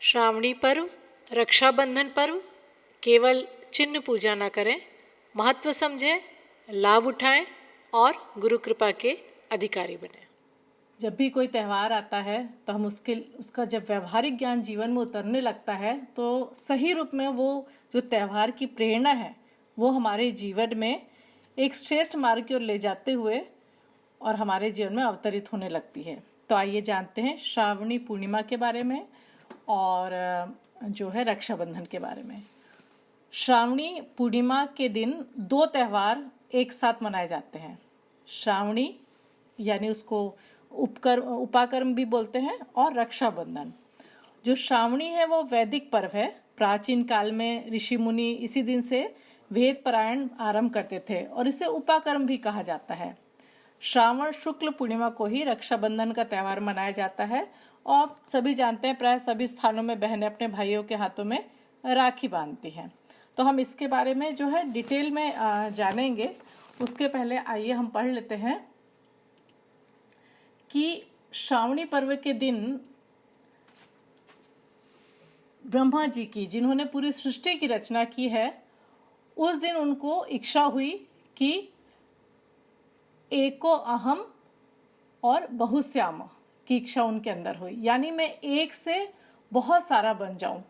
श्रावणी पर्व, रक्षाबंधन पर्व केवल चिन्ह पूजा न करें, महत्व समझें, लाभ उठाएं और गुरु कृपा के अधिकारी बनें। जब भी कोई त्यौहार आता है तो हम उसका जब व्यवहारिक ज्ञान जीवन में उतरने लगता है तो सही रूप में वो जो त्यौहार की प्रेरणा है वो हमारे जीवन में एक श्रेष्ठ मार्ग की ओर ले जाते हुए और हमारे जीवन में अवतरित होने लगती है। तो आइए जानते हैं श्रावणी पूर्णिमा के बारे में और जो है रक्षाबंधन के बारे में। श्रावणी पूर्णिमा के दिन दो त्यौहार एक साथ मनाए जाते हैं। श्रावणी यानी उसको उपाकर्म भी बोलते हैं और रक्षाबंधन। जो श्रावणी है वो वैदिक पर्व है। प्राचीन काल में ऋषि मुनि इसी दिन से वेद पारायण आरंभ करते थे और इसे उपाकर्म भी कहा जाता है। श्रावण शुक्ल पूर्णिमा को ही रक्षाबंधन का त्यौहार मनाया जाता है और सभी जानते हैं प्राय सभी स्थानों में बहनें अपने भाइयों के हाथों में राखी बांधती हैं। तो हम इसके बारे में जो है डिटेल में जानेंगे। उसके पहले आइए हम पढ़ लेते हैं कि श्रावणी पर्व के दिन ब्रह्मा जी की, जिन्होंने पूरी सृष्टि की रचना की है, उस दिन उनको इच्छा हुई कि एको अहम और बहुश्याम की इच्छा उनके अंदर हुई, यानी मैं एक से बहुत सारा बन जाऊं।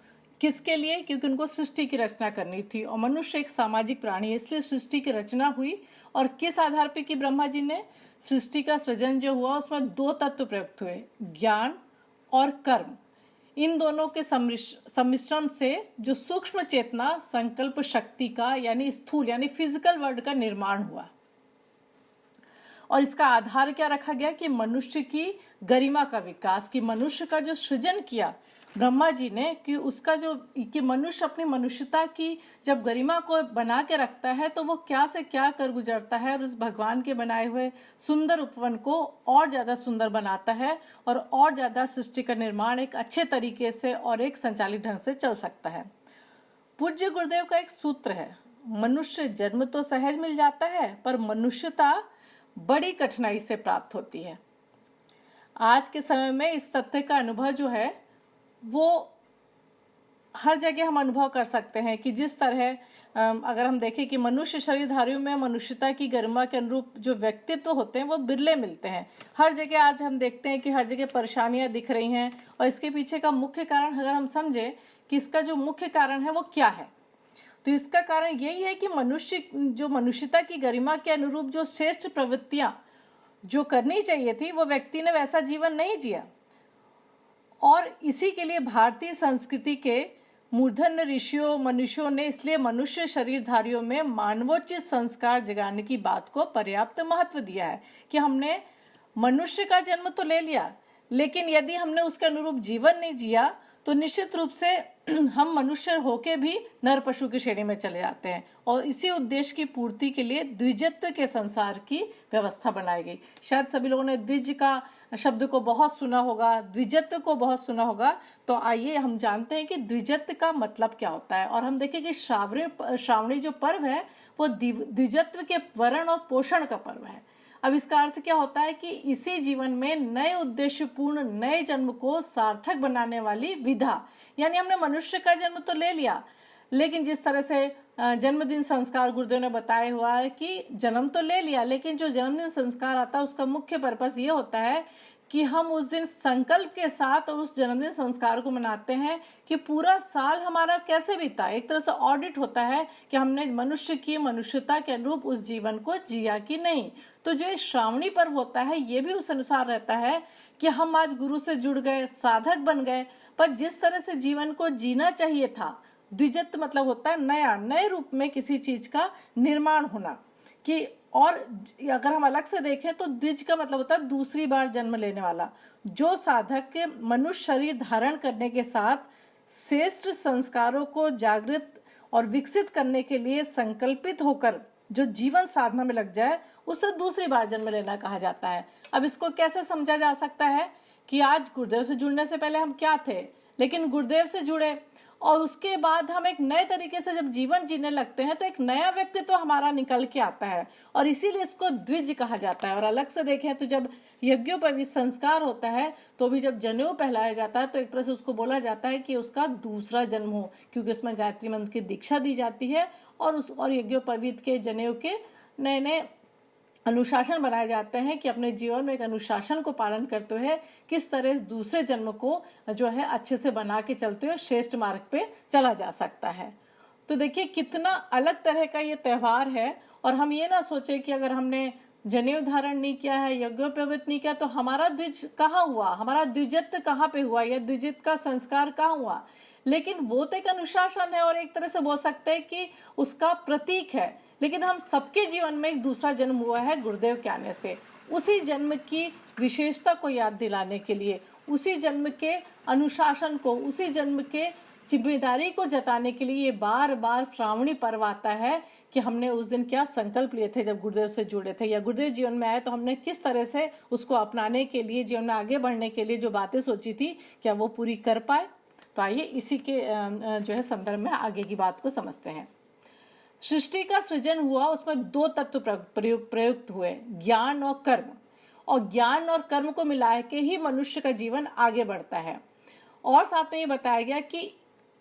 किसके लिए? क्योंकि उनको सृष्टि की रचना करनी थी और मनुष्य एक सामाजिक प्राणी है, इसलिए सृष्टि की रचना हुई। और किस आधार पे कि ब्रह्मा जी ने सृष्टि का सृजन जो हुआ उसमें दो तत्व प्रयुक्त हुए, ज्ञान और कर्म। इन दोनों के सम्मिश्रण से जो सूक्ष्म चेतना संकल्प शक्ति का यानी स्थूल यानी फिजिकल वर्ल्ड का निर्माण हुआ। और इसका आधार क्या रखा गया कि मनुष्य की गरिमा का विकास, कि मनुष्य का जो सृजन किया ब्रह्मा जी ने, कि उसका जो कि मनुष्य अपनी मनुष्यता की जब गरिमा को बना के रखता है तो वो क्या से क्या कर गुजरता है और उस भगवान के बनाए हुए सुंदर उपवन को और ज्यादा सुंदर बनाता है और ज्यादा सृष्टि का निर्माण एक अच्छे तरीके से और एक संचालित ढंग से चल सकता है। पूज्य गुरुदेव का एक सूत्र है, मनुष्य जन्म तो सहज मिल जाता है पर मनुष्यता बड़ी कठिनाई से प्राप्त होती है। आज के समय में इस तथ्य का अनुभव जो है वो हर जगह हम अनुभव कर सकते हैं कि जिस तरह अगर हम देखें कि मनुष्य शरीरधारियों में मनुष्यता की गरिमा के अनुरूप जो व्यक्तित्व होते हैं वो बिरले मिलते हैं। हर जगह आज हम देखते हैं कि हर जगह परेशानियां दिख रही हैं और इसके पीछे का मुख्य कारण अगर हम समझे कि इसका जो मुख्य कारण है वो क्या है, तो इसका कारण यही है कि मनुष्यता की गरिमा के अनुरूप जो श्रेष्ठ प्रवृत्तियां जो करनी चाहिए थी वो व्यक्ति ने वैसा जीवन नहीं जिया। और इसी के लिए भारतीय संस्कृति के मूर्धन्य ऋषियों मनुष्यों ने इसलिए मनुष्य शरीरधारियों में मानवोचित संस्कार जगाने की बात को पर्याप्त महत्व दिया है कि हमने मनुष्य का जन्म तो ले लिया, लेकिन यदि हमने उसके अनुरूप जीवन नहीं जिया तो निश्चित रूप से हम मनुष्य होके भी नर पशु की श्रेणी में चले जाते हैं। और इसी उद्देश्य की पूर्ति के लिए द्विजत्व के संसार की व्यवस्था बनाई गई। शायद सभी लोगों ने द्विज का शब्द को बहुत सुना होगा, द्विजत्व को बहुत सुना होगा। तो आइए हम जानते हैं कि द्विजत्व का मतलब क्या होता है। और हम देखें कि श्रावणी जो पर्व है वो द्विजत्व के वर्ण और पोषण का पर्व है। अब इसका अर्थ क्या होता है कि इसी जीवन में नए उद्देश्यपूर्ण नए जन्म को सार्थक बनाने वाली विधा, यानी हमने मनुष्य का जन्म तो ले लिया, लेकिन जिस तरह से जन्मदिन संस्कार गुरुदेव ने बताया हुआ है कि जन्म तो ले लिया, लेकिन जो जन्मदिन संस्कार आता है उसका मुख्य पर्पस ये होता है कि हम उस दिन संकल्प के साथ और उस जन्मदिन संस्कार को मनाते हैं कि पूरा साल हमारा कैसे बीता। एक तरह से ऑडिट होता है कि हमने मनुष्य की मनुष्यता के अनुरूप उस जीवन को जिया कि नहीं। तो जो श्रावणी पर्व होता है ये भी उस अनुसार रहता है कि हम आज गुरु से जुड़ गए, साधक बन गए, पर जिस तरह से जीवन को जीना चाहिए था, द्विजत्व मतलब होता है नए रूप में किसी चीज का निर्माण होना। कि और अगर हम अलग से देखें तो द्विज का मतलब होता है दूसरी बार जन्म लेने वाला। जो साधक के मनुष्य शरीर धारण करने के साथ श्रेष्ठ संस्कारों को जागृत और विकसित करने के लिए संकल्पित होकर जो जीवन साधना में लग जाए उसे दूसरी बार जन्म लेना कहा जाता है। अब इसको कैसे समझा जा सकता है कि आज गुरुदेव से जुड़ने से पहले हम क्या थे, लेकिन गुरुदेव से जुड़े और उसके बाद हम एक नए तरीके से जब जीवन जीने लगते हैं तो एक नया व्यक्तित्व हमारा निकल के आता है, और इसीलिए इसको द्विज कहा जाता है। और अलग से देखें तो जब यज्ञोपवीत संस्कार होता है तो भी जब जनेऊ पहनाया जाता है तो एक तरह से उसको बोला जाता है कि उसका दूसरा जन्म हो, क्योंकि उसमें गायत्री मंत्र की दीक्षा दी जाती है और यज्ञोपवीत के जनेऊ के नए नए अनुशासन बनाए जाते हैं कि अपने जीवन में एक अनुशासन को पालन करते हुए किस तरह दूसरे जन्म को जो है अच्छे से बना के चलते हुए श्रेष्ठ मार्ग पे चला जा सकता है। तो देखिए कितना अलग तरह का ये त्यौहार है, और हम ये ना सोचे कि अगर हमने जनेऊ धारण नहीं किया है, यज्ञोपवीत नहीं किया, तो हमारा द्विज कहाँ हुआ, हमारा द्विजत्व कहाँ पे हुआ, या द्विजत्व का संस्कार कहाँ हुआ। लेकिन वो तो एक अनुशासन है और एक तरह से बोल सकते हैं कि उसका प्रतीक है। लेकिन हम सबके जीवन में एक दूसरा जन्म हुआ है गुरुदेव के आने से, उसी जन्म की विशेषता को याद दिलाने के लिए, उसी जन्म के अनुशासन को, उसी जन्म के जिम्मेदारी को जताने के लिए ये बार बार श्रावणी पर्व आता है कि हमने उस दिन क्या संकल्प लिए थे जब गुरुदेव से जुड़े थे, या गुरुदेव जीवन में आए तो हमने किस तरह से उसको अपनाने के लिए, जीवन में आगे बढ़ने के लिए जो बातें सोची थी क्या वो पूरी कर पाए। तो आइए इसी के जो है संदर्भ में आगे की बात को समझते हैं। सृष्टि का सृजन हुआ, उसमें दो तत्व प्रयुक्त हुए, ज्ञान और कर्म, और ज्ञान और कर्म को मिला के ही मनुष्य का जीवन आगे बढ़ता है। और साथ में ये बताया गया कि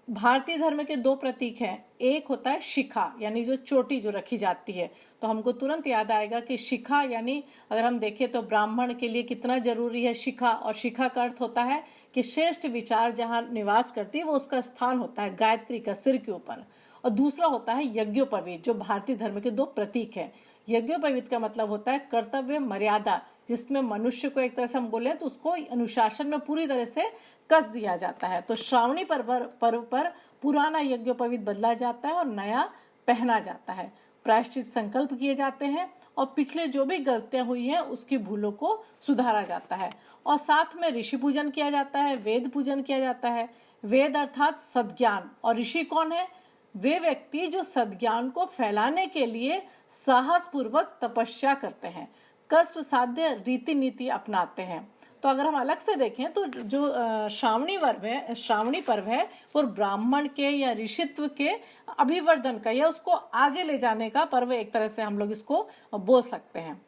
भारतीय धर्म के दो प्रतीक हैं, एक होता है शिखा यानी जो चोटी जो रखी जाती है, तो हमको तुरंत याद आएगा कि शिखा यानी अगर हम देखें तो ब्राह्मण के लिए कितना जरूरी है शिखा, और शिखा का अर्थ होता है कि श्रेष्ठ विचार जहाँ निवास करती है वो उसका स्थान होता है गायत्री का सिर के ऊपर। और दूसरा होता है यज्ञोपवीत, जो भारतीय धर्म के दो प्रतीक है। यज्ञोपवीत का मतलब होता है कर्तव्य मर्यादा, जिसमें मनुष्य को एक तरह से हम बोले तो उसको अनुशासन में पूरी तरह से कस दिया जाता है। तो श्रावणी पर्व पर पुराना यज्ञोपवीत बदला जाता है और नया पहना जाता है। प्रायश्चित संकल्प किए जाते हैं और पिछले जो भी गलतियां हुई हैं उसकी भूलों को सुधारा जाता है। और साथ में ऋषि पूजन किया जाता है, वेद पूजन किया जाता है। वेद अर्थात सद्ज्ञान, और ऋषि कौन है? वे व्यक्ति जो सद्ज्ञान को फैलाने के लिए साहस पूर्वक तपस्या करते हैं, कष्ट साध्य रीति नीति अपनाते हैं। तो अगर हम अलग से देखें तो जो श्रावणी पर्व है वो ब्राह्मण के या ऋषित्व के अभिवर्धन का या उसको आगे ले जाने का पर्व एक तरह से हम लोग इसको बोल सकते हैं।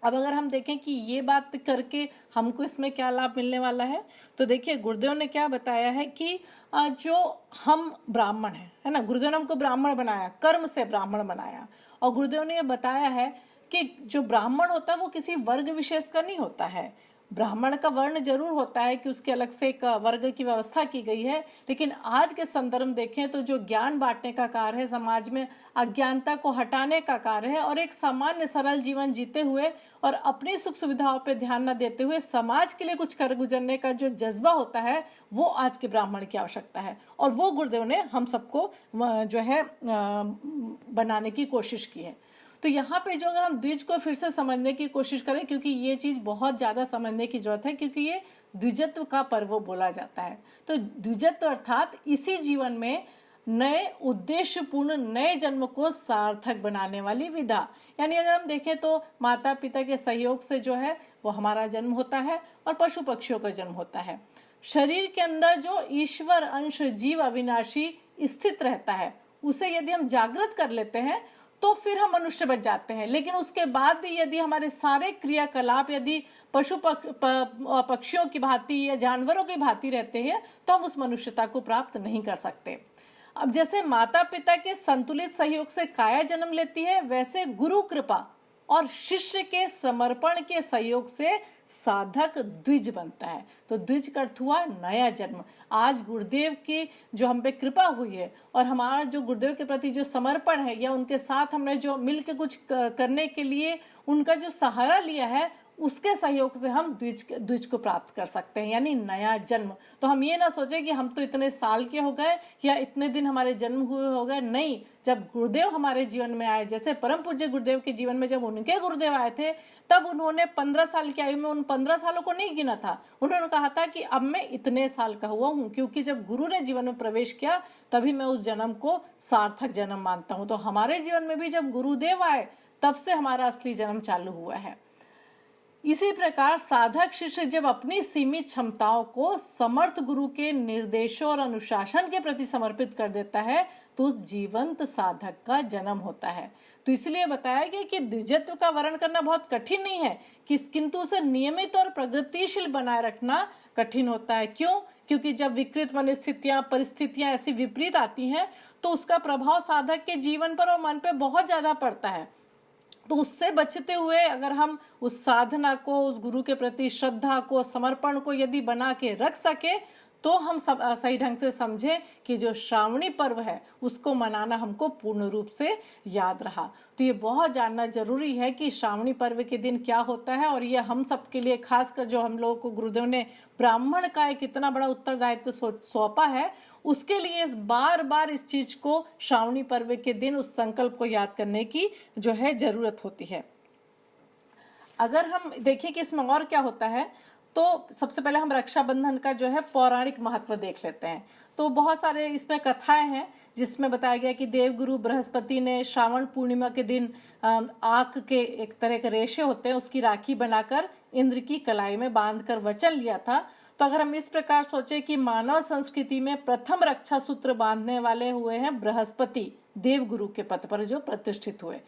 अब अगर हम देखें कि ये बात करके हमको इसमें क्या लाभ मिलने वाला है, तो देखिए गुरुदेव ने क्या बताया है कि जो हम ब्राह्मण हैं, है ना, गुरुदेव ने हमको ब्राह्मण बनाया, कर्म से ब्राह्मण बनाया। और गुरुदेव ने ये बताया है कि जो ब्राह्मण होता है वो किसी वर्ग विशेष का नहीं होता है। ब्राह्मण का वर्ण जरूर होता है कि उसके अलग से एक वर्ग की व्यवस्था की गई है, लेकिन आज के संदर्भ में देखें तो जो ज्ञान बांटने का कार्य है, समाज में अज्ञानता को हटाने का कार्य है, और एक सामान्य सरल जीवन जीते हुए और अपनी सुख सुविधाओं पर ध्यान न देते हुए समाज के लिए कुछ कर गुजरने का जो जज्बा होता है वो आज के ब्राह्मण की आवश्यकता है। और वो गुरुदेव ने हम सबको जो है बनाने की कोशिश की है। तो यहाँ पे जो अगर हम द्विज को फिर से समझने की कोशिश करें, क्योंकि ये चीज बहुत ज्यादा समझने की जरूरत है, क्योंकि ये द्विजत्व का पर्व बोला जाता है। तो द्विजत्व अर्थात इसी जीवन में नए उद्देश्यपूर्ण नए जन्म को सार्थक बनाने वाली विधा। यानी अगर हम देखें तो माता पिता के सहयोग से जो है वो हमारा जन्म होता है और पशु पक्षियों का जन्म होता है। शरीर के अंदर जो ईश्वर अंश जीव अविनाशी स्थित रहता है उसे यदि हम जागृत कर लेते हैं तो फिर हम मनुष्य बन जाते हैं। लेकिन उसके बाद भी यदि हमारे सारे क्रियाकलाप यदि पशु पक्षियों की भांति या जानवरों की भांति रहते हैं तो हम उस मनुष्यता को प्राप्त नहीं कर सकते। अब जैसे माता पिता के संतुलित सहयोग से काया जन्म लेती है, वैसे गुरु कृपा और शिष्य के समर्पण के सहयोग से साधक द्विज बनता है। तो द्विज का अर्थ हुआ नया जन्म। आज गुरुदेव की जो हम पे कृपा हुई है और हमारा जो गुरुदेव के प्रति जो समर्पण है या उनके साथ हमने जो मिल के कुछ करने के लिए उनका जो सहारा लिया है, उसके सहयोग से हम द्विज को प्राप्त कर सकते हैं, यानी नया जन्म। तो हम ये ना सोचे कि हम तो इतने साल के हो गए या इतने दिन हमारे जन्म हुए हो गए। नहीं, जब गुरुदेव हमारे जीवन में आए, जैसे परम पूज्य गुरुदेव के जीवन में जब उनके गुरुदेव आए थे तब उन्होंने 15 साल की आयु में उन 15 सालों को नहीं गिना था। उन्होंने कहा था कि अब मैं इतने साल का हुआ हूँ, क्योंकि जब गुरु ने जीवन में प्रवेश किया तभी मैं उस जन्म को सार्थक जन्म मानता हूँ। तो हमारे जीवन में भी जब गुरुदेव आए तब से हमारा असली जन्म चालू हुआ है। इसी प्रकार साधक शिष्य जब अपनी सीमित क्षमताओं को समर्थ गुरु के निर्देशों और अनुशासन के प्रति समर्पित कर देता है तो उस जीवंत साधक का जन्म होता है। तो इसलिए बताया गया कि द्विजत्व का वर्ण करना बहुत कठिन नहीं है, किंतु उसे नियमित और प्रगतिशील बनाए रखना कठिन होता है। क्यों? क्योंकि जब विकृत परिस्थितियां ऐसी विपरीत आती हैं तो उसका प्रभाव साधक के जीवन पर और मन पर बहुत ज्यादा पड़ता है। तो उससे बचते हुए अगर हम उस साधना को, उस गुरु के प्रति श्रद्धा को, समर्पण को यदि बना के रख सके तो हम सही ढंग से समझे कि जो श्रावणी पर्व है उसको मनाना हमको पूर्ण रूप से याद रहा। तो ये बहुत जानना जरूरी है कि श्रावणी पर्व के दिन क्या होता है, और ये हम सबके लिए, खासकर जो हम लोगों को गुरुदेव ने ब्राह्मण का एक इतना बड़ा उत्तरदायित्व सौंपा है, उसके लिए बार बार इस चीज को श्रावणी पर्व के दिन उस संकल्प को याद करने की जो है जरूरत होती है। अगर हम देखें कि इसमें और क्या होता है, तो सबसे पहले हम रक्षाबंधन का जो है पौराणिक महत्व देख लेते हैं। तो बहुत सारे इसमें कथाएं हैं जिसमें बताया गया कि देवगुरु बृहस्पति ने श्रावण पूर्णिमा के दिन आक के एक तरह के रेशे होते हैं उसकी राखी बनाकर इंद्र की कलाई में बांधकर वचन लिया था। तो अगर हम इस प्रकार सोचे कि मानव संस्कृति में प्रथम रक्षा सूत्र बांधने वाले हुए हैं बृहस्पति, देवगुरु के पद पर जो प्रतिष्ठित हुए।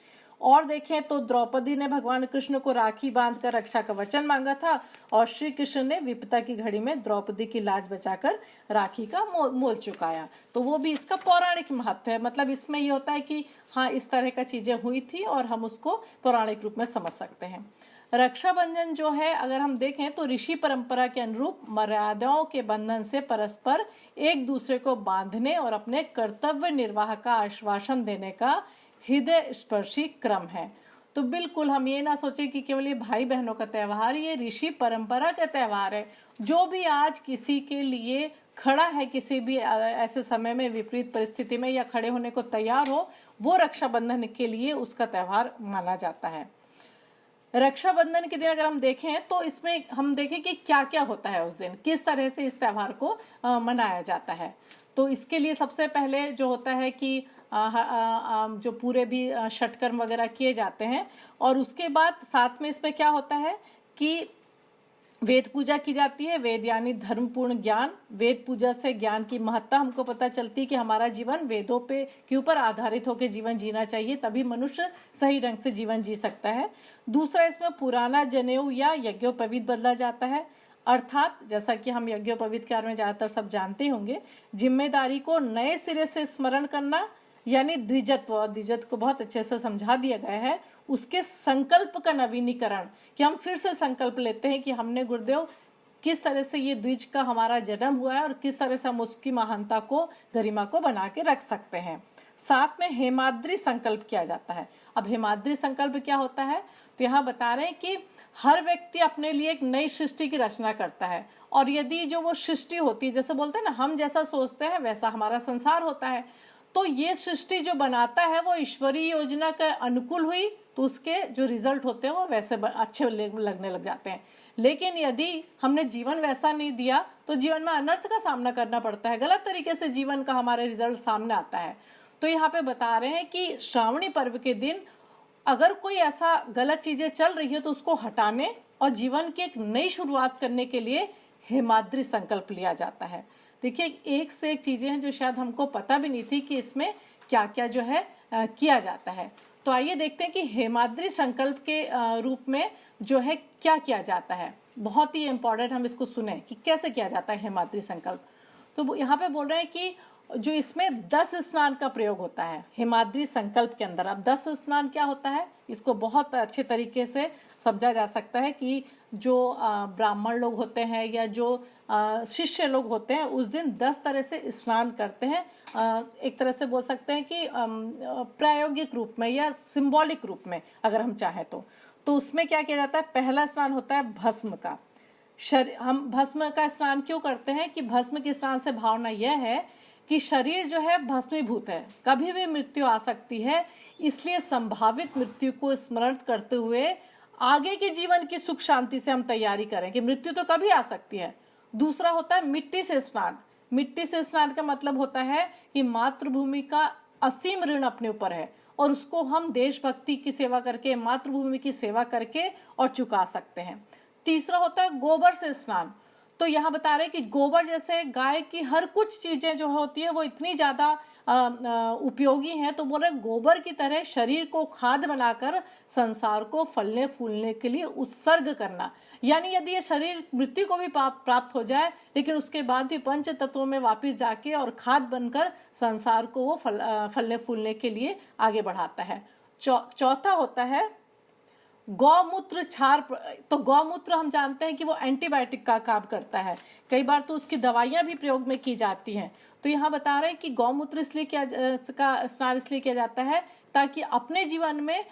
और देखें तो द्रौपदी ने भगवान कृष्ण को राखी बांधकर रक्षा का वचन मांगा था, और श्री कृष्ण ने विपदा की घड़ी में द्रौपदी की लाज बचाकर राखी का मोल चुकाया। तो वो भी इसका पौराणिक महत्व है। मतलब इसमें ये होता है कि हाँ, इस तरह का चीजें हुई थी और हम उसको पौराणिक रूप में समझ सकते हैं। रक्षाबंधन जो है अगर हम देखें तो ऋषि परंपरा के अनुरूप मर्यादाओं के बंधन से परस्पर एक दूसरे को बांधने और अपने कर्तव्य निर्वाह का आश्वासन देने का हृदय स्पर्शी क्रम है। तो बिल्कुल हम ये ना सोचे कि केवल ये भाई बहनों का त्योहार, ये ऋषि परंपरा का त्योहार है। जो भी आज किसी के लिए खड़ा है, किसी भी ऐसे समय में विपरीत परिस्थिति में या खड़े होने को तैयार हो, वो रक्षाबंधन के लिए उसका त्योहार माना जाता है। रक्षाबंधन के दिन अगर हम देखें तो इसमें हम देखें कि क्या क्या होता है उस दिन, किस तरह से इस त्योहार को मनाया जाता है। तो इसके लिए सबसे पहले जो होता है कि जो पूरे भी षटकर्म वगैरह किए जाते हैं, और उसके बाद साथ में इसमें क्या होता है कि वेद पूजा की जाती है। वेद यानी धर्मपूर्ण ज्ञान। वेद पूजा से ज्ञान की महत्ता हमको पता चलती है कि हमारा जीवन वेदों के ऊपर आधारित होकर जीवन जीना चाहिए, तभी मनुष्य सही ढंग से जीवन जी सकता है। दूसरा, इसमें पुराना जनेऊ या यज्ञोपवीत बदला जाता है, अर्थात जैसा कि हम यज्ञोपवीत के बारे में ज्यादातर सब जानते होंगे, जिम्मेदारी को नए सिरे से स्मरण करना, यानी द्विजत्व, और द्विजत्व को बहुत अच्छे से समझा दिया गया है, उसके संकल्प का नवीनीकरण, कि हम फिर से संकल्प लेते हैं कि हमने गुरुदेव किस तरह से ये द्विज का हमारा जन्म हुआ है और किस तरह से हम उसकी महानता को, गरिमा को बना के रख सकते हैं। साथ में हेमाद्री संकल्प किया जाता है। अब हेमाद्री संकल्प क्या होता है, तो यहाँ बता रहे हैं कि हर व्यक्ति अपने लिए एक नई सृष्टि की रचना करता है, और यदि जो वो सृष्टि होती है, जैसे बोलते हैं ना, हम जैसा सोचते हैं वैसा हमारा संसार होता है, तो ये सृष्टि जो बनाता है वो ईश्वरीय योजना के अनुकूल हुई तो उसके जो रिजल्ट होते हैं वो वैसे अच्छे लगने लग जाते हैं। लेकिन यदि हमने जीवन वैसा नहीं दिया तो जीवन में अनर्थ का सामना करना पड़ता है, गलत तरीके से जीवन का हमारे रिजल्ट सामने आता है। तो यहाँ पे बता रहे हैं कि श्रावणी पर्व के दिन अगर कोई ऐसा गलत चीजें चल रही है तो उसको हटाने और जीवन की एक नई शुरुआत करने के लिए हेमाद्री संकल्प लिया जाता है। देखिए, एक से एक चीजें हैं जो शायद हमको पता भी नहीं थी कि इसमें क्या क्या जो है किया जाता है। तो आइए देखते हैं कि हेमाद्री संकल्प के रूप में जो है क्या किया जाता है। बहुत ही इंपॉर्टेंट, हम इसको सुने कि कैसे किया जाता है हेमाद्री संकल्प। तो यहाँ पे बोल रहे हैं कि जो इसमें 10 स्नान का प्रयोग होता है हेमाद्री संकल्प के अंदर। अब 10 स्नान क्या होता है, इसको बहुत अच्छे तरीके से समझा जा सकता है कि जो ब्राह्मण लोग होते हैं या जो शिष्य लोग होते हैं उस दिन 10 तरह से स्नान करते हैं। एक तरह से बोल सकते हैं कि प्रायोगिक रूप में या सिंबॉलिक रूप में अगर हम चाहें तो उसमें क्या किया जाता है। पहला स्नान होता है भस्म का। हम भस्म का स्नान क्यों करते हैं कि भस्म के स्नान से भावना यह है कि शरीर जो है भस्मीभूत है, कभी भी मृत्यु आ सकती है, इसलिए संभावित मृत्यु को स्मरण करते हुए आगे के जीवन की सुख शांति से हम तैयारी करें कि मृत्यु तो कभी आ सकती है। दूसरा होता है मिट्टी से स्नान। मिट्टी से स्नान का मतलब होता है कि मातृभूमि का असीम ऋण अपने ऊपर है और उसको हम देशभक्ति की सेवा करके, मातृभूमि की सेवा करके और चुका सकते हैं। तीसरा होता है गोबर से स्नान। तो यहाँ बता रहे हैं कि गोबर जैसे गाय की हर कुछ चीजें जो होती है वो इतनी ज्यादा उपयोगी हैं, तो बोल रहे गोबर की तरह शरीर को खाद बनाकर संसार को फलने फूलने के लिए उत्सर्ग करना। यानी यदि ये शरीर मृत्यु को भी प्राप्त हो जाए, लेकिन उसके बाद भी पंच तत्वों में वापस जाके और खाद बनकर संसार को वो फलने फूलने के लिए आगे बढ़ाता है। चौथा होता है गौमूत्र क्षार। तो गौमूत्र हम जानते हैं कि वो एंटीबायोटिक का काम करता है, कई बार तो उसकी दवाइयां भी प्रयोग में की जाती हैं। तो यहाँ बता रहे हैं कि गौमूत्र इसलिए का स्नान इसलिए किया जाता है ताकि अपने जीवन में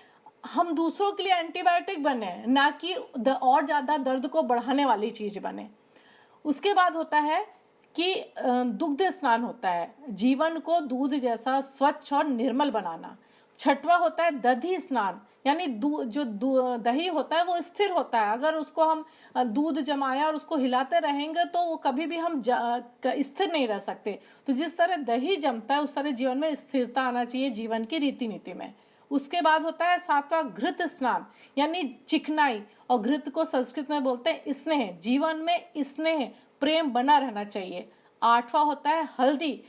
हम दूसरों के लिए एंटीबायोटिक बने, ना कि और ज्यादा दर्द को बढ़ाने वाली चीज बने। उसके बाद होता है कि दुग्ध स्नान होता है, जीवन को दूध जैसा स्वच्छ और निर्मल बनाना। छठवां होता है दधी स्नान, यानी जो दही होता है वो स्थिर होता है, अगर उसको हम दूध जमाया और उसको हिलाते रहेंगे तो वो कभी भी हम स्थिर नहीं रह सकते। तो जिस तरह दही जमता है उस तरह जीवन में स्थिरता आना चाहिए जीवन की रीति नीति में। उसके बाद होता है सातवां घृत स्नान, यानी चिकनाई, और घृत को संस्कृत में बोलते हैं स्नेह, जीवन में स्नेह प्रेम बना रहना चाहिए। आठवां होता है हल्दी।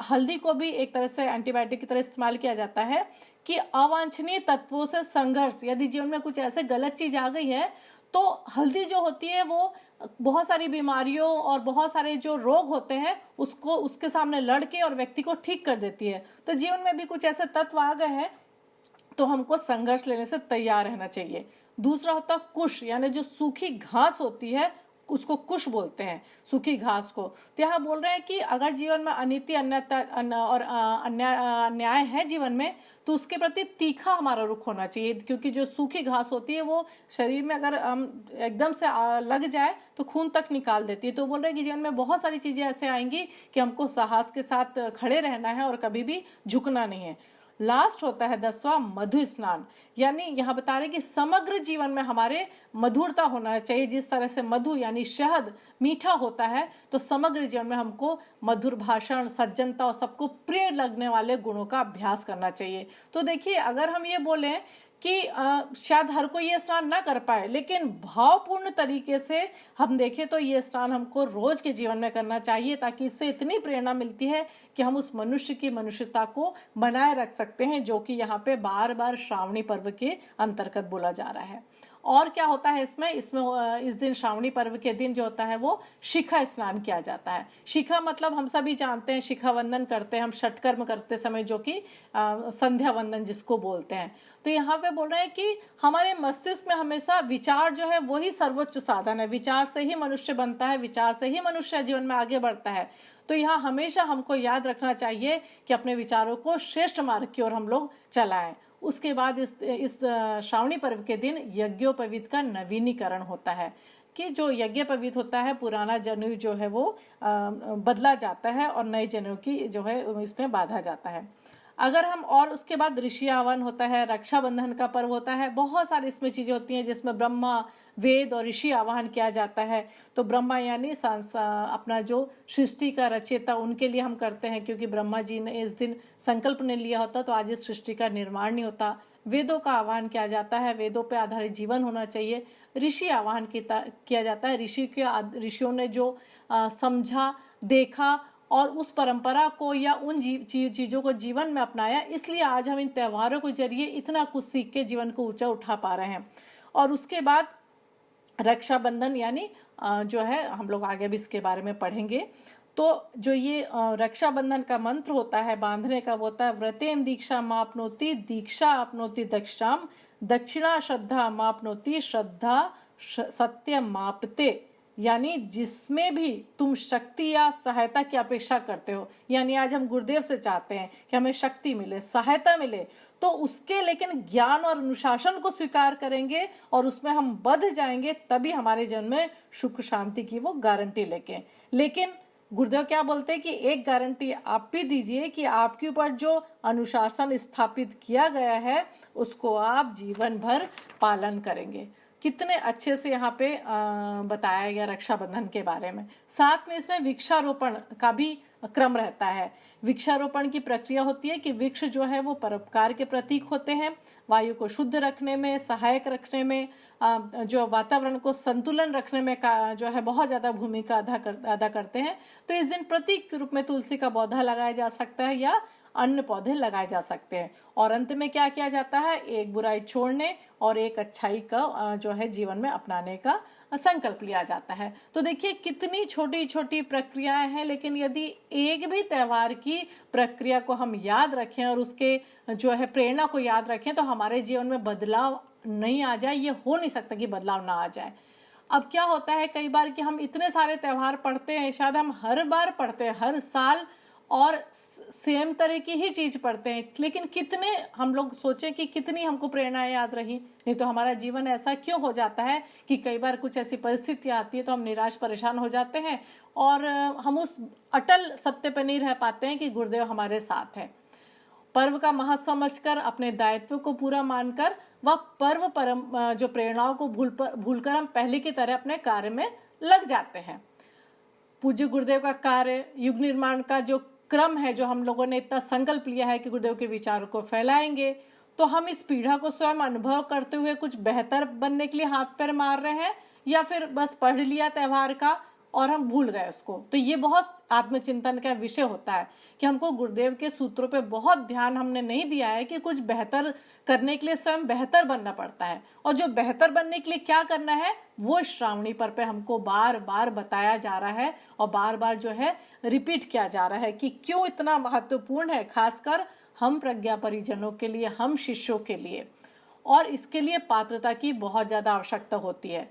हल्दी को भी एक तरह से एंटीबायोटिक की तरह इस्तेमाल किया जाता है कि अवांछनीय तत्वों से संघर्ष, यदि जीवन में कुछ ऐसे गलत चीज आ गई है तो हल्दी जो होती है वो बहुत सारी बीमारियों और बहुत सारे जो रोग होते हैं उसको उसके सामने लड़के और व्यक्ति को ठीक कर देती है। तो जीवन में भी कुछ ऐसे तत्व आ गए हैं तो हमको संघर्ष लेने से तैयार रहना चाहिए। दूसरा होता है कुश, यानी जो सूखी घास होती है उसको कुश बोलते हैं, सूखी घास को। तो यहाँ बोल रहे हैं कि अगर जीवन में अनीति और अन्याय है जीवन में, तो उसके प्रति तीखा हमारा रुख होना चाहिए, क्योंकि जो सूखी घास होती है वो शरीर में अगर एकदम से लग जाए तो खून तक निकाल देती है। तो बोल रहे हैं कि जीवन में बहुत सारी चीजें ऐसे आएंगी कि हमको साहस के साथ खड़े रहना है और कभी भी झुकना नहीं है। लास्ट होता है 10वां मधु स्नान, यानी यहाँ बता रहे कि समग्र जीवन में हमारे मधुरता होना चाहिए। जिस तरह से मधु यानी शहद मीठा होता है, तो समग्र जीवन में हमको मधुर भाषण, सज्जनता और सबको प्रिय लगने वाले गुणों का अभ्यास करना चाहिए। तो देखिए, अगर हम ये बोलें कि शायद हर कोई ये स्नान ना कर पाए, लेकिन भावपूर्ण तरीके से हम देखें तो ये स्नान हमको रोज के जीवन में करना चाहिए, ताकि इससे इतनी प्रेरणा मिलती है कि हम उस मनुष्य की मनुष्यता को बनाए रख सकते हैं, जो कि यहाँ पे बार बार श्रावणी पर्व के अंतर्गत बोला जा रहा है। और क्या होता है इसमें इस दिन श्रावणी पर्व के दिन जो होता है वो शिखा स्नान किया जाता है। शिखा मतलब हम सभी जानते हैं, शिखा वंदन करते हैं हम षटकर्म करते समय, जो कि संध्या वंदन जिसको बोलते हैं। तो यहाँ पे बोल रहे हैं कि हमारे मस्तिष्क में हमेशा विचार जो है वही सर्वोच्च साधन है, विचार से ही मनुष्य बनता है, विचार से ही मनुष्य जीवन में आगे बढ़ता है। तो यहाँ हमेशा हमको याद रखना चाहिए कि अपने विचारों को श्रेष्ठ मार्ग की ओर हम लोग चलाएं। उसके बाद इस श्रावणी पर्व के दिन यज्ञोपवीत का नवीनीकरण होता है, कि जो यज्ञोपवीत होता है, पुराना जनेऊ जो है वो बदला जाता है और नए जनेऊ की जो है इसमें बांधा जाता है। अगर हम, और उसके बाद ऋषि आह्वान होता है, रक्षाबंधन का पर्व होता है, बहुत सारी इसमें चीजें होती हैं जिसमें ब्रह्मा, वेद और ऋषि आह्वान किया जाता है। तो ब्रह्मा यानी अपना जो सृष्टि का रचयिता, उनके लिए हम करते हैं, क्योंकि ब्रह्मा जी ने इस दिन संकल्प ने लिया होता तो आज इस सृष्टि का निर्माण नहीं होता। वेदों का आह्वान किया जाता है, वेदों पे आधारित जीवन होना चाहिए। ऋषि आह्वान किया जाता है, ऋषियों ने जो समझा, देखा और उस परंपरा को या उन चीजों को जीवन में अपनाया, इसलिए आज हम इन त्योहारों के जरिए इतना कुछ सीख के जीवन को ऊंचा उठा पा रहे हैं। और उसके बाद रक्षाबंधन, यानी जो है हम लोग आगे भी इसके बारे में पढ़ेंगे। तो जो ये रक्षाबंधन का मंत्र होता है बांधने का, वो होता है व्रतेन दीक्षा मापनोति दीक्षा आपनोति दक्षाम, दक्षिणा श्रद्धा मापनोति श्रद्धा सत्य मापते। यानी जिसमें भी तुम शक्ति या सहायता की अपेक्षा करते हो, यानी आज हम गुरुदेव से चाहते हैं कि हमें शक्ति मिले, सहायता मिले, तो उसके लेकिन ज्ञान और अनुशासन को स्वीकार करेंगे और उसमें हम बध जाएंगे, तभी हमारे जीवन में सुख शांति की वो गारंटी लेके। लेकिन गुरुदेव क्या बोलते हैं कि एक गारंटी आप भी दीजिए कि आपके ऊपर जो अनुशासन स्थापित किया गया है उसको आप जीवन भर पालन करेंगे। कितने अच्छे से यहाँ पे बताया गया रक्षाबंधन के बारे में। साथ में इसमें वृक्षारोपण का भी क्रम रहता है। वृक्षारोपण की प्रक्रिया होती है कि वृक्ष जो है वो परोपकार के प्रतीक होते हैं, वायु को शुद्ध रखने में, सहायक रखने में, जो वातावरण को संतुलन रखने में जो है बहुत ज्यादा भूमिका अदा करते हैं। तो इस दिन प्रतीक के रूप में तुलसी का पौधा लगाया जा सकता है या अन्य पौधे लगाए जा सकते हैं। और अंत में क्या किया जाता है, एक बुराई छोड़ने और एक अच्छाई का जो है जीवन में अपनाने का संकल्प लिया जाता है। तो देखिए कितनी छोटी छोटी प्रक्रियाएं हैं, लेकिन यदि एक भी त्योहार की प्रक्रिया को हम याद रखें और उसके जो है प्रेरणा को याद रखें तो हमारे जीवन में बदलाव नहीं आ जाए, ये हो नहीं सकता कि बदलाव ना आ जाए। अब क्या होता है कई बार कि हम इतने सारे त्योहार पढ़ते हैं, शायद हम हर बार पढ़ते हैं, हर साल और सेम तरह की ही चीज पढ़ते हैं, लेकिन कितने हम लोग सोचें कि कितनी हमको प्रेरणाएं याद रही। नहीं तो हमारा जीवन ऐसा क्यों हो जाता है कि कई बार कुछ ऐसी परिस्थितियां आती है तो हम निराश परेशान हो जाते हैं और हम उस अटल सत्य पर नहीं रह पाते हैं कि गुरुदेव हमारे साथ है। पर्व का महत्व समझकर, अपने दायित्व को पूरा मानकर वह पर्व परम जो प्रेरणाओं को भूलकर हम पहले की तरह अपने कार्य में लग जाते हैं। पूज्य गुरुदेव का कार्य, युग निर्माण का जो क्रम है, जो हम लोगों ने इतना संकल्प लिया है कि गुरुदेव के विचारों को फैलाएंगे, तो हम इस पीढ़ा को स्वयं अनुभव करते हुए कुछ बेहतर बनने के लिए हाथ पैर मार रहे हैं या फिर बस पढ़ लिया त्योहार का और हम भूल गए उसको। तो ये बहुत आत्मचिंतन का विषय होता है कि हमको गुरुदेव के सूत्रों पे बहुत ध्यान हमने नहीं दिया है कि कुछ बेहतर करने के लिए स्वयं बेहतर बनना पड़ता है, और जो बेहतर बनने के लिए क्या करना है वो श्रावणी पर्व पे हमको बार बार बताया जा रहा है और बार बार जो है रिपीट किया जा रहा है कि क्यों इतना महत्वपूर्ण है, खासकर हम प्रज्ञा परिजनों के लिए, हम शिष्यों के लिए। और इसके लिए पात्रता की बहुत ज्यादा आवश्यकता होती है।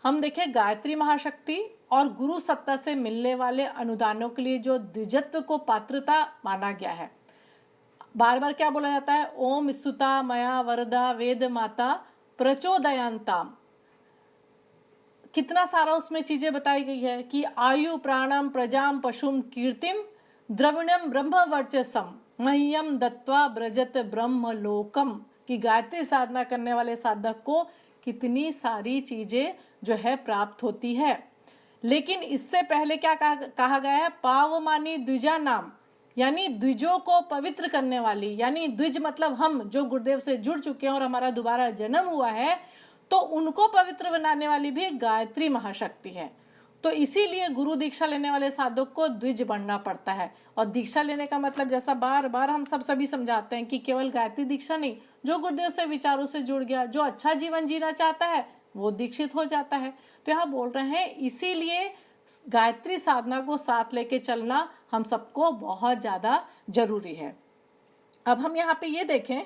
हम देखें गायत्री महाशक्ति और गुरु सत्ता से मिलने वाले अनुदानों के लिए जो द्विजत्व को पात्रता माना गया है, बार बार क्या बोला जाता है, ओम स्तुता मया वरदा वेद माता प्रचोदयांताम। कितना सारा उसमें चीजें बताई गई है कि आयु प्राणम प्रजाम पशुम कीर्तिम द्रविणम ब्रह्म वर्चसम मह्यम दत्वा ब्रजत ब्रह्म लोकम। कि गायत्री साधना करने वाले साधक को कितनी सारी चीजें जो है प्राप्त होती है। लेकिन इससे पहले क्या कहा गया है, पावमानी द्विजा नाम, यानी द्विजों को पवित्र करने वाली, यानी द्विज मतलब हम जो गुरुदेव से जुड़ चुके हैं और हमारा दोबारा जन्म हुआ है, तो उनको पवित्र बनाने वाली भी गायत्री महाशक्ति है। तो इसीलिए गुरु दीक्षा लेने वाले साधक को द्विज बनना पड़ता है। और दीक्षा लेने का मतलब जैसा बार बार हम सभी समझाते हैं कि केवल गायत्री दीक्षा नहीं, जो गुरुदेव से विचारों से जुड़ गया, जो अच्छा जीवन जीना चाहता है वो दीक्षित हो जाता है। तो यहाँ बोल रहे हैं इसीलिए गायत्री साधना को साथ लेके चलना हम सबको बहुत ज्यादा जरूरी है। अब हम यहाँ पे ये देखें,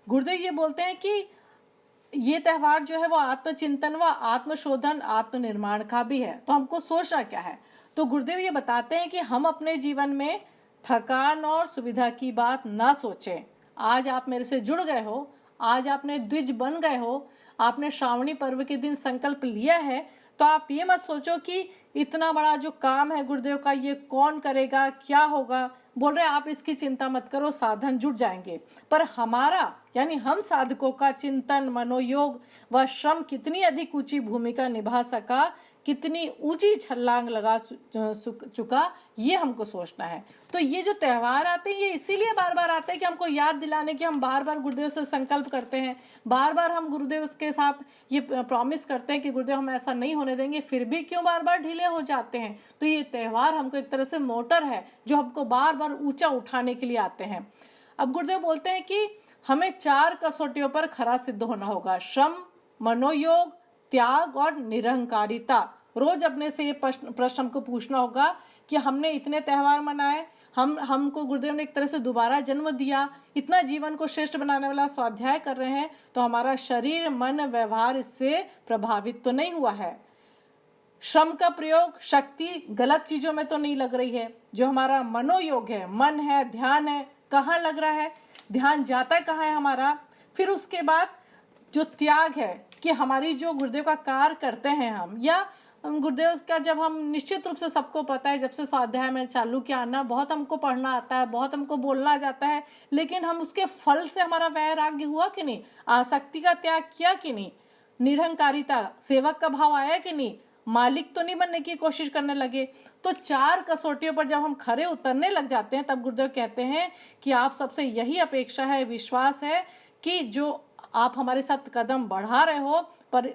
गुरुदेव ये बोलते हैं कि ये त्योहार जो है वो आत्मचिंतन व आत्मशोधन आत्मनिर्माण का भी है। तो हमको सोचना क्या है, तो गुरुदेव ये बताते हैं कि हम अपने जीवन में थकान और सुविधा की बात ना सोचें। आज आप मेरे से जुड़ गए हो, आज आपने द्विज बन गए हो, आपने श्रावणी पर्व के दिन संकल्प लिया है, तो आप ये मत सोचो कि इतना बड़ा जो काम है गुरुदेव का ये कौन करेगा, क्या होगा। बोल रहे आप इसकी चिंता मत करो, साधन जुट जाएंगे। पर हमारा यानी हम साधकों का चिंतन, मनोयोग व श्रम कितनी अधिक ऊंची भूमिका निभा सका, कितनी ऊंची छलांग लगा चुका, ये हमको सोचना है। तो ये जो त्योहार आते हैं ये इसीलिए बार बार आते हैं कि हमको याद दिलाने कि हम बार बार गुरुदेव से संकल्प करते हैं, बार बार हम गुरुदेव के साथ ये प्रॉमिस करते हैं कि गुरुदेव हम ऐसा नहीं होने देंगे, फिर भी क्यों बार बार ढीले हो जाते हैं। तो ये त्योहार हमको एक तरह से मोटर है जो हमको बार बार ऊंचा उठाने के लिए आते हैं। अब गुरुदेव बोलते हैं कि हमें 4 कसौटियों पर खरा सिद्ध होना होगा, श्रम, मनोयोग, त्याग और निरहंकारिता। रोज अपने से ये प्रश्न हमको पूछना होगा कि हमने इतने त्योहार मनाए, हमको गुरुदेव ने एक तरह से दोबारा जन्म दिया, इतना जीवन को श्रेष्ठ बनाने वाला स्वाध्याय कर रहे हैं, तो हमारा शरीर, मन, व्यवहार इससे प्रभावित तो नहीं हुआ है। श्रम का प्रयोग, शक्ति गलत चीजों में तो नहीं लग रही है। जो हमारा मनोयोग है, मन है, ध्यान है, कहाँ लग रहा है, ध्यान जाता कहाँ है हमारा। फिर उसके बाद जो त्याग है कि हमारी जो गुरुदेव का कार्य करते हैं हम, या गुरुदेव का जब हम निश्चित रूप से सबको पता है, जब से स्वाध्याय में चालू किया ना, बहुत हमको पढ़ना आता है, बहुत हमको बोलना जाता है, लेकिन हम उसके फल से हमारा वैराग्य हुआ कि नहीं, आसक्ति का त्याग किया कि नहीं, निरहंकारिता, सेवक का भाव आया कि नहीं, मालिक तो नहीं बनने की कोशिश करने लगे। तो 4 कसौटियों पर जब हम खरे उतरने लग जाते हैं, तब गुरुदेव कहते हैं कि आप सबसे यही अपेक्षा है, विश्वास है कि जो आप हमारे साथ कदम बढ़ा रहे हो, पर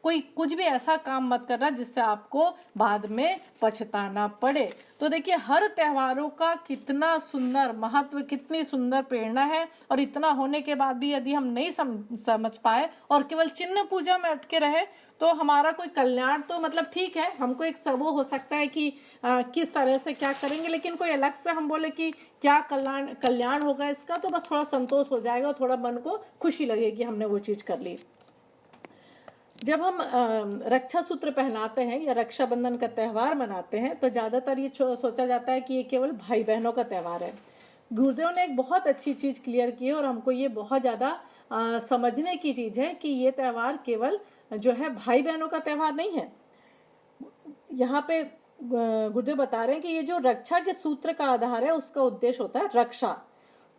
कोई कुछ भी ऐसा काम मत करना जिससे आपको बाद में पछताना पड़े। तो देखिए, हर त्योहारों का कितना सुंदर महत्व, कितनी सुंदर प्रेरणा है, और इतना होने के बाद भी यदि हम नहीं समझ पाए और केवल चिन्ह पूजा में अटके रहे, तो हमारा कोई कल्याण तो मतलब ठीक है, हमको एक वो हो सकता है कि किस तरह से क्या करेंगे, लेकिन कोई अलग से हम बोले कि क्या कल्याण होगा इसका, तो बस थोड़ा संतोष हो जाएगा, थोड़ा मन को खुशी लगेगी हमने वो चीज कर ली। जब हम रक्षा सूत्र पहनाते हैं या रक्षाबंधन का त्यौहार मनाते हैं, तो ज़्यादातर ये सोचा जाता है कि ये केवल भाई बहनों का त्यौहार है। गुरुदेव ने एक बहुत अच्छी चीज़ क्लियर की है, और हमको ये बहुत ज़्यादा समझने की चीज़ है कि ये त्यौहार केवल जो है भाई बहनों का त्यौहार नहीं है। यहाँ पे गुरुदेव बता रहे हैं कि ये जो रक्षा के सूत्र का आधार है, उसका उद्देश्य होता है रक्षा।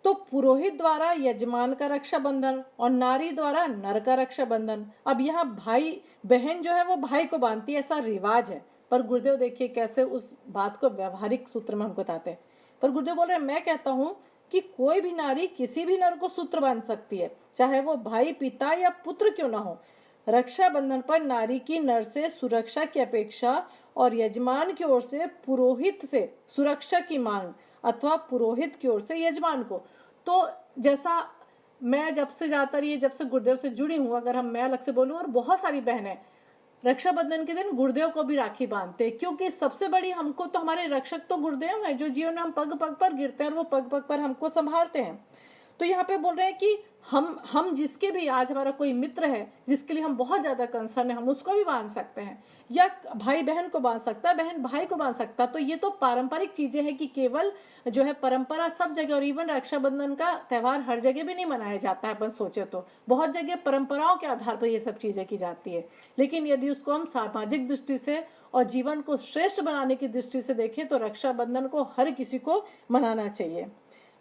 तो पुरोहित द्वारा यजमान का रक्षा बंधन और नारी द्वारा नर का रक्षा बंधन। अब यहाँ भाई बहन जो है वो भाई को बांधती है, ऐसा रिवाज है, पर गुरुदेव देखिए कैसे उस बात को व्यवहारिक सूत्र में हमको बताते हैं। पर गुरुदेव बोल रहे हैं, मैं कहता हूँ कि कोई भी नारी किसी भी नर को सूत्र बांध सकती है, चाहे वो भाई, पिता या पुत्र क्यों ना हो। रक्षाबंधन पर नारी की नर से सुरक्षा की अपेक्षा और यजमान की ओर से पुरोहित से सुरक्षा की मांग, अथवा पुरोहित की ओर से यजमान को। तो जैसा मैं जब से गुरुदेव से जुड़ी हूँ, अगर मैं अलग से बोलूँ, और बहुत सारी बहनें रक्षाबंधन के दिन गुरुदेव को भी राखी बांधते हैं, क्योंकि सबसे बड़ी हमको तो हमारे रक्षक तो गुरुदेव हैं, जो जीवन में हम पग पग पर गिरते हैं और वो पग पग पर हमको संभालते हैं। तो यहाँ पे बोल रहे हैं कि हम जिसके भी, आज हमारा कोई मित्र है जिसके लिए हम बहुत ज्यादा कंसर्न है, हम उसको भी बांध सकते हैं, या भाई बहन को बांध सकता है, बहन भाई को बांध सकता है। तो ये तो पारंपरिक चीजें हैं कि केवल जो है परंपरा सब जगह, और इवन रक्षाबंधन का त्यौहार हर जगह भी नहीं मनाया जाता है। अपन सोचे तो बहुत जगह परंपराओं के आधार पर ये सब चीजें की जाती है, लेकिन यदि उसको हम सामाजिक दृष्टि से और जीवन को श्रेष्ठ बनाने की दृष्टि से देखें, तो रक्षाबंधन को हर किसी को मनाना चाहिए।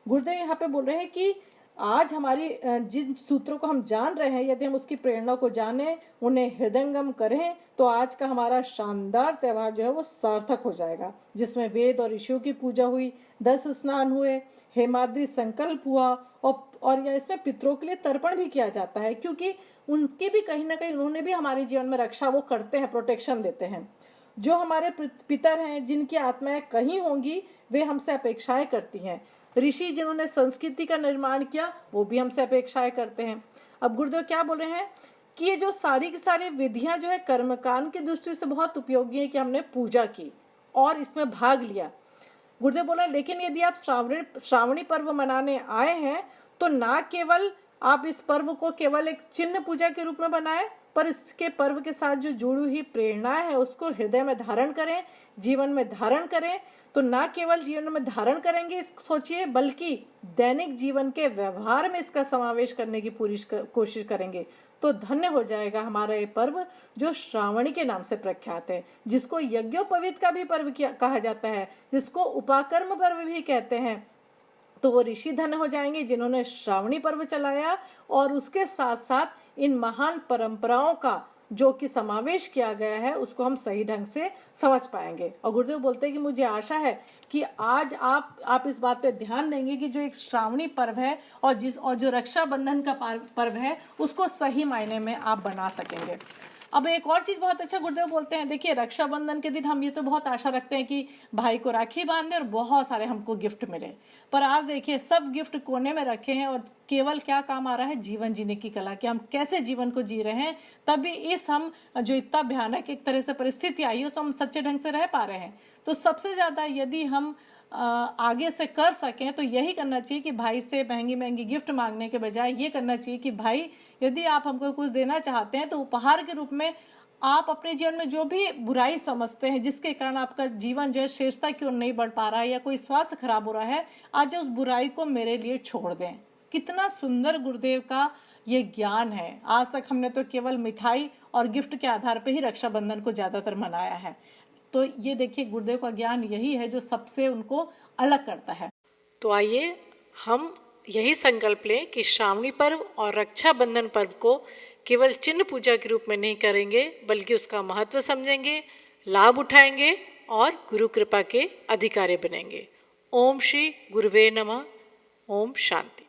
गुरुदेव यहाँ पे बोल रहे हैं कि आज हमारी जिन सूत्रों को हम जान रहे हैं, यदि हम उसकी प्रेरणा को जाने, उन्हें हृदयंगम करें, तो आज का हमारा शानदार त्यौहार जो है वो सार्थक हो जाएगा, जिसमें वेद और ऋषियों की पूजा हुई, 10 स्नान हुए, हेमाद्री संकल्प हुआ, और इसमें पितरों के लिए तर्पण भी किया जाता है, क्योंकि उनके भी कहीं ना कहीं उन्होंने भी हमारे जीवन में रक्षा वो करते हैं, प्रोटेक्शन देते हैं। जो हमारे पितर हैं, जिनकी आत्माएं कहीं होंगी, वे हमसे अपेक्षाएं करती हैं। ऋषि जिन्होंने संस्कृति का निर्माण किया, वो भी हमसे अपेक्षाएं करते हैं। अब गुरुदेव क्या बोल रहे हैं कि ये जो सारी की सारी विधियां जो है कर्मकांड की दृष्टि से बहुत उपयोगी है कि हमने पूजा की और इसमें भाग लिया। गुरुदेव बोल रहे हैं, लेकिन यदि आप श्रावणी पर्व मनाने आए हैं, तो ना केवल आप इस पर्व को केवल एक चिन्ह पूजा के रूप में बनाएं, पर इसके पर्व के साथ जो जुड़ी हुई प्रेरणा है उसको हृदय में धारण करें, जीवन में धारण करें। तो ना केवल जीवन में धारण करेंगे सोचिए, बल्कि दैनिक जीवन के व्यवहार में इसका समावेश करने की पूरी कोशिश करेंगे, तो धन्य हो जाएगा हमारा ये पर्व जो श्रावणी के नाम से प्रख्यात है, जिसको यज्ञोपवीत का भी पर्व कहा जाता है, जिसको उपाकर्म पर्व भी कहते हैं। तो वो ऋषि धन्य हो जाएंगे जिन्होंने श्रावणी पर्व चलाया, और उसके साथ साथ इन महान परंपराओं का जो कि समावेश किया गया है उसको हम सही ढंग से समझ पाएंगे। और गुरुदेव बोलते हैं कि मुझे आशा है कि आज आप इस बात पे ध्यान देंगे कि जो एक श्रावणी पर्व है और जो रक्षाबंधन का पर्व है, उसको सही मायने में आप बना सकेंगे। अब एक और चीज बहुत अच्छा गुरुदेव बोलते हैं, देखिए रक्षाबंधन के दिन हम ये तो बहुत आशा रखते हैं कि भाई को राखी बांधे और बहुत सारे हमको गिफ्ट मिले, पर आज देखिए सब गिफ्ट कोने में रखे हैं, और केवल क्या काम आ रहा है, जीवन जीने की कला, कि हम कैसे जीवन को जी रहे हैं, तभी इस हम जो इतना भयानक एक तरह से परिस्थिति आई है उसको हम सच्चे ढंग से रह पा रहे हैं। तो सबसे ज्यादा यदि हम आगे से कर सकें तो यही करना चाहिए कि भाई से महंगी महंगी गिफ्ट मांगने के बजाय ये करना चाहिए कि भाई यदि आप हमको कुछ देना चाहते हैं तो उपहार के रूप में आप अपने जीवन में जो भी बुराई समझते हैं, जिसके कारण आपका जीवन जो है श्रेष्ठता की ओर नहीं बढ़ पा रहा है या कोई स्वास्थ्य खराब हो रहा है, आज उस बुराई को मेरे लिए छोड़ दें। कितना सुंदर गुरुदेव का ये ज्ञान है। आज तक हमने तो केवल मिठाई और गिफ्ट के आधार पर ही रक्षाबंधन को ज्यादातर मनाया है। तो ये देखिए गुरुदेव का ज्ञान यही है जो सबसे उनको अलग करता है। तो आइए हम यही संकल्प लें कि श्रावणी पर्व और रक्षाबंधन पर्व को केवल चिन्ह पूजा के रूप में नहीं करेंगे, बल्कि उसका महत्व समझेंगे, लाभ उठाएंगे और गुरु कृपा के अधिकारी बनेंगे। ओम श्री गुरुवे नमः। ओम शांति।